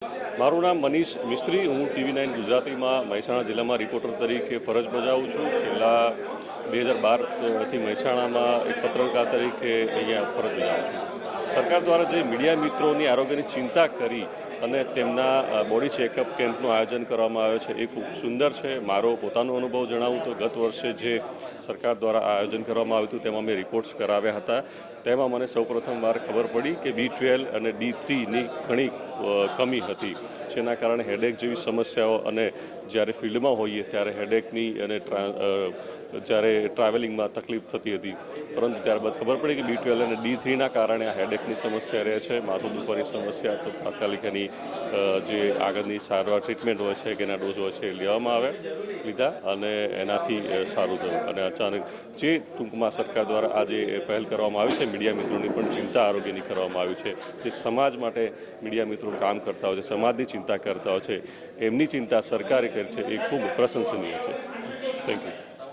મારું નામ મનીષ મિસ્ત્રી, હું TV9 ગુજરાતીમાં મહેસાણા જિલ્લામાં રિપોર્ટર તરીકે ફરજ બજાવું છું. છેલ્લા 2012થી મહેસાણામાં એક પત્રકાર તરીકે અહીંયા ફરજ બજાવું છું. સરકાર દ્વારા જે મીડિયા મિત્રોની આરોગ્યની ચિંતા કરી અને તેમના બોડી ચેકઅપ કેમ્પનું આયોજન કરવામાં આવ્યો છે, એ ખૂબ સુંદર છે. મારો પોતાનો અનુભવ જણાવું તો ગત વર્ષે જે સરકાર દ્વારા આયોજન કરવામાં આવ્યું હતું તેમાં મેં રિપોર્ટ્સ કરાવ્યા હતા. તેમાં મને સૌપ્રથમ વાર ખબર પડી કે B12 અને D3ની ઘણી કમી હતી, જેના કારણે હેડેક જેવી સમસ્યાઓ અને જ્યારે ફિલ્ડમાં હોઈએ ત્યારે હેડેકની અને જ્યારે ટ્રાવેલિંગમાં તકલીફ થતી હતી. પરંતુ ત્યારબાદ ખબર પડી કે B12 અને D3ના કારણે આ હેડેકની સમસ્યા રહે છે, માથું દુખવાની સમસ્યા. તો તાત્કાલિક એની જે આગળની સારવાર ટ્રીટમેન્ટ હોય છે કે એના ડોઝ હોય છે એ લેવામાં લીધા અને એનાથી સારું થયું. અને અચાનક જે ટૂંકમાં સરકાર દ્વારા આજે પહેલ કરવામાં આવી છે, મીડિયા મિત્રોની પણ ચિંતા આરોગ્યની કરવામાં આવી છે, જે સમાજ માટે મીડિયા મિત્રો કામ કરતા હોય છે, સમાજની ચિંતા કરતા હોય છે, એમની ચિંતા સરકારે કરી છે, એ ખૂબ પ્રશંસનીય છે. Thank you.